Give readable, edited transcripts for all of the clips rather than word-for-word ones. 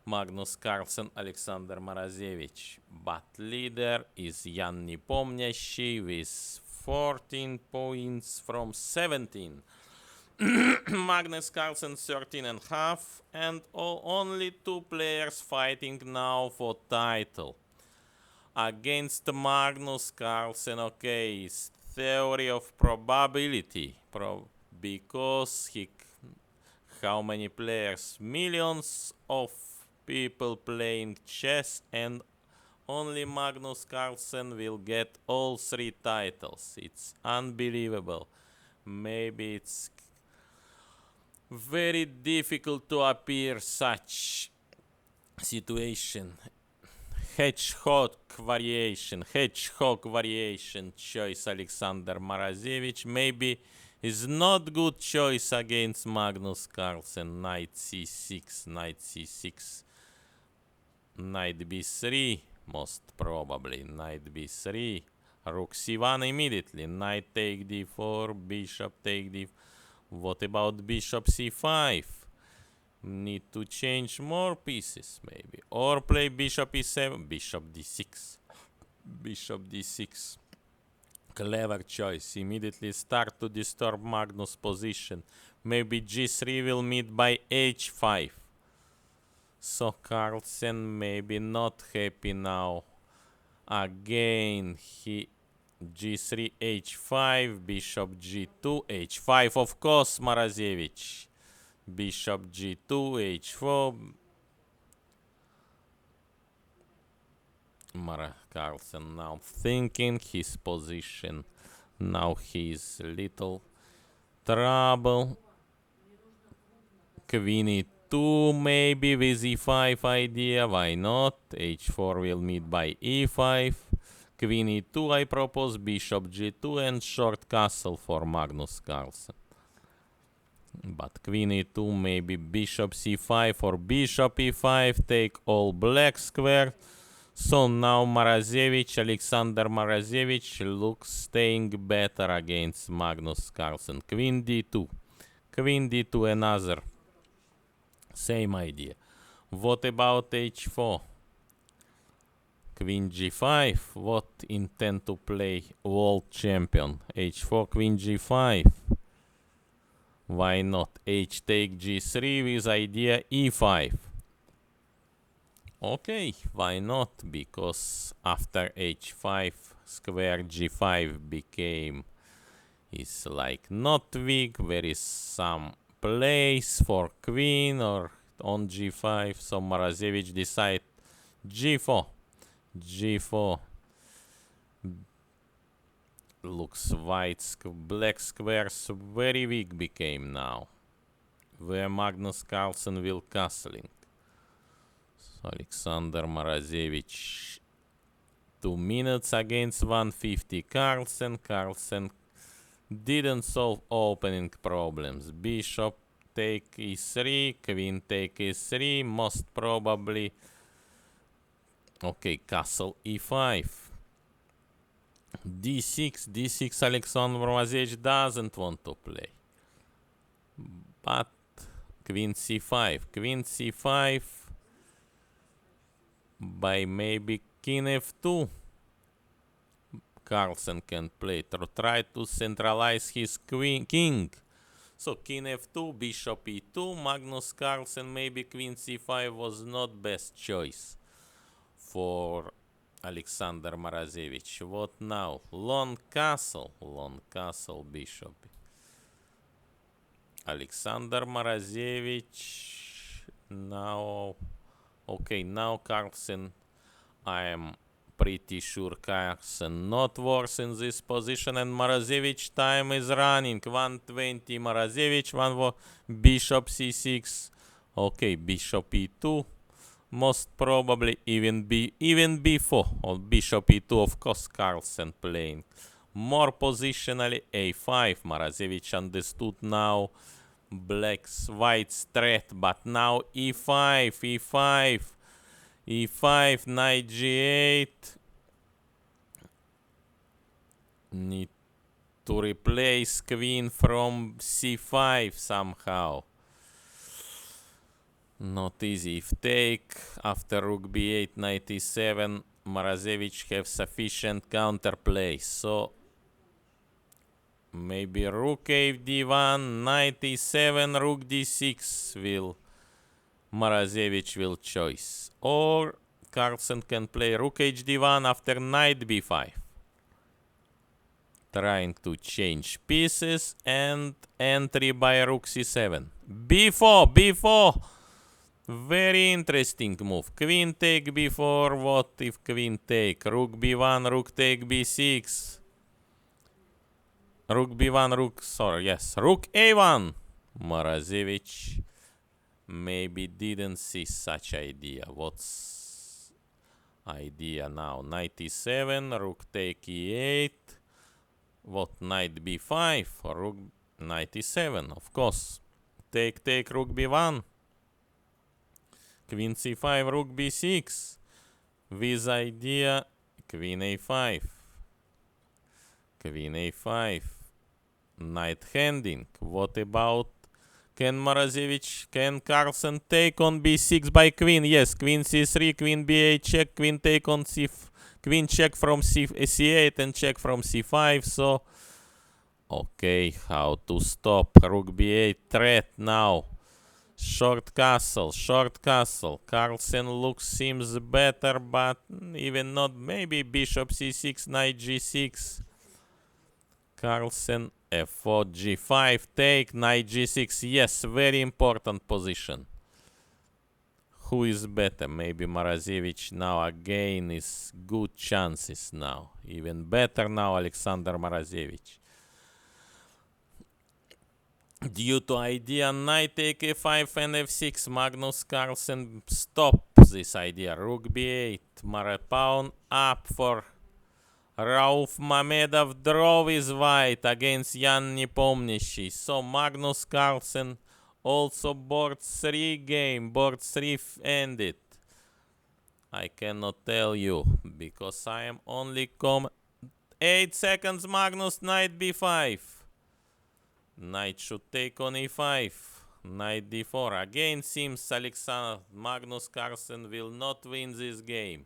Magnus Carlsen, Alexander Morozevich. But leader is Jan Nepomniachtchi with 14 points from 17. Magnus Carlsen 13.5, and only two players fighting now for title. Against Magnus Carlsen, okay, is theory of probability, because how many players? Millions of people playing chess, and only Magnus Carlsen will get all three titles. It's unbelievable. Maybe it's very difficult to appear such situation. Hedgehog variation choice Alexander Morozevich maybe is not good choice against Magnus Carlsen. Knight c6, knight b3, most probably knight b3, rook c1 immediately, knight take d4, bishop take d4. What about bishop c5? Need to change more pieces maybe, or play bishop e7, bishop d6. Clever choice. Immediately start to disturb Magnus' position. Maybe g3 will meet by h5. So Carlsen maybe not happy now. Again he g3 h5, bishop g2 h5, of course Morozevich. Bishop g2 h4. Carlsen now thinking his position. Now he's little trouble. Queen e2 maybe with e5 idea. Why not? h4 will meet by e5. Queen e2 I propose. Bishop g2 and short castle for Magnus Carlsen. But queen e2 maybe bishop c5 or bishop e5, take all black square. So now Alexander Morozevich looks staying better against Magnus Carlsen. Queen d2 another same idea. What about h4? Queen g5, what intend to play world champion? h4, queen g5. Why not h take g3 with idea e5? Okay, why not? Because after h5 square g5 became is like not weak. There is some place for queen or on g5. So Morozevich decide g4. Looks black squares very weak became now. Where Magnus Carlsen will castling. So Alexander Morozevich 2 minutes against 150 Carlsen didn't solve opening problems. Bishop take e3, queen take e3, most probably. Okay, castle e5. d6 Alexander Morozevich doesn't want to play. But queen c5 by maybe king f2. Carlsen can play to try to centralize his king. So king f2, bishop e2, Magnus Carlsen maybe queen c5 was not best choice for Alexander Morozevich. What now? Long castle bishop. Alexander Morozevich now. Okay, now Carlsen, I am pretty sure Carlsen not worse in this position, and Morozevich time is running. 120 Morozevich, bishop c6. Okay, bishop e2. Most probably even b4 or bishop e2, of course Carlsen playing more positionally. a5, Morozevich understood now white's threat, but now e5, knight g8. Need to replace queen from c5 somehow. Not easy. If take after rook b8, knight e7, Morozevich have sufficient counterplay. So maybe rook d1, knight e7, rook d6 will Morozevich will choice. Or Carlsen can play rook hd1 after knight b5. Trying to change pieces and entry by rook c7. b4. Very interesting move. Queen take b4. What if queen take? Rook b1, rook take b6. Rook b1, rook a1. Morozevich maybe didn't see such idea. What's idea now? Knight e7, rook take e8. What, knight b5 or rook knight e7? Of course. Take rook b1. Queen c5, rook b6. With idea queen a5. Queen a5. Knight handing. What about can Carlsen take on b6 by queen? Yes, queen c3, queen b8 check, queen take on queen check from c8 and check from c5. So okay, how to stop rook b8 threat now? Short castle. Carlsen seems better, but even not. Maybe bishop c6, knight g6. Carlsen f4, g5, take, knight g6. Yes, very important position. Who is better? Maybe Morozevich now again is good chances now. Even better now, Alexander Morozevich. Due to idea knight take a5 and f6, Magnus Carlsen stop this idea. Rook b8, pawn up for Rauf Mamedov draw with white against Jan Nepomniachtchi. So Magnus Carlsen also board 3 game, board 3 ended. I cannot tell you because I am only 8 seconds. Magnus, knight b5. Knight should take on e5. Knight d4. Again seems Magnus Carlsen will not win this game.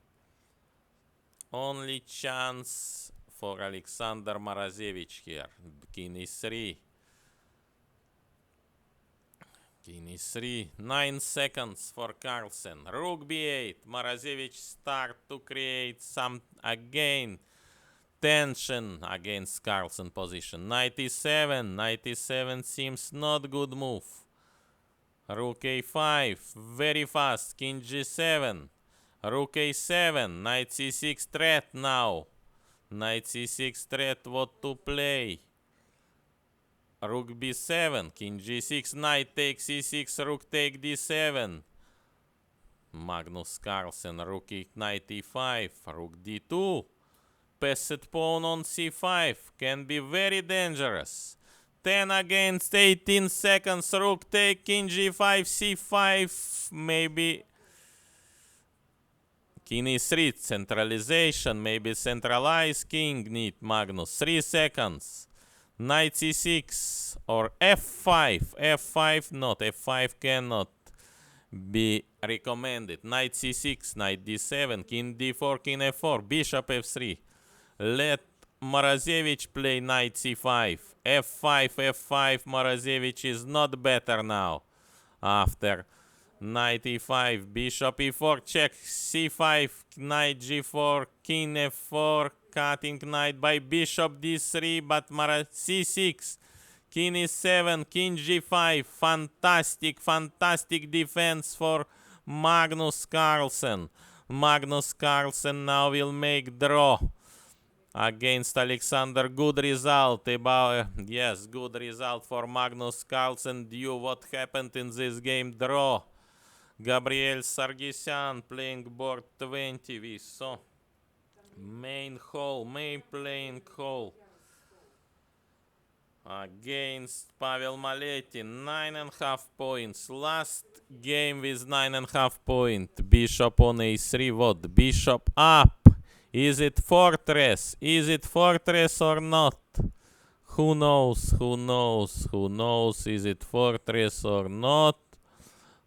Only chance for Alexander Morozevich here. King e3. King e3. 9 seconds for Carlsen. Rook b8. Morozevich start to create some again tension against Carlsen position. Knight e7. Knight e7 seems not good move. Rook a5. Very fast. King g7. Rook a7. Knight c6 threat now. Knight c6 threat. What to play? Rook b7. King g6. Knight takes c6. Rook take d7. Magnus Carlsen. Rook knight e5. Rook d2. Passed pawn on c5 can be very dangerous. 10 against 18 seconds. Rook take, king g5, c5, maybe king e3, centralization, maybe centralized king need Magnus. 3 seconds. Knight c6 or f5. f5 not, f5 cannot be recommended. Knight c6, knight d7, king d4, king f4, bishop f3. Let Morozevich play knight c5. f5, f5. Morozevich is not better now. After knight e5, bishop e4, check, c5, knight g4, king f4, cutting knight by bishop d3, but c6, king e7, king g5. Fantastic, fantastic defense for Magnus Carlsen. Magnus Carlsen now will make draw against Alexander. Good result yes, good result for Magnus Carlsen. Due what happened in this game, draw. Gabriel Sargsyan playing board 20. We saw main playing hall against Pavel Maletin. 9.5 points. Last game with 9.5 points. Bishop on a3. What? Bishop up. Is it fortress? Is it fortress or not? Who knows? Who knows? Who knows? Is it fortress or not?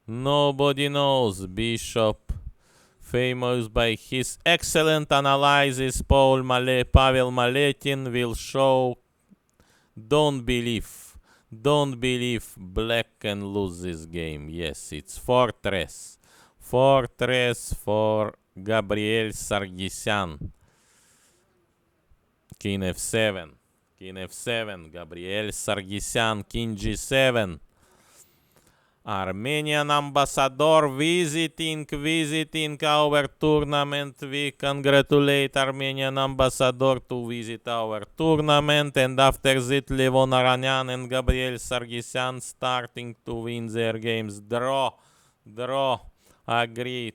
Nobody knows. Bishop, famous by his excellent analysis, Pavel Maletin will show. Don't believe. Don't believe black can lose this game. Yes, it's fortress. Fortress for Gabriel Sargsyan. King f7. King f7. Gabriel Sargsyan. King g7. Armenian ambassador visiting our tournament. We congratulate Armenian ambassador to visit our tournament, and after that Levon Aranyan and Gabriel Sargsyan starting to win their games. Draw, agreed.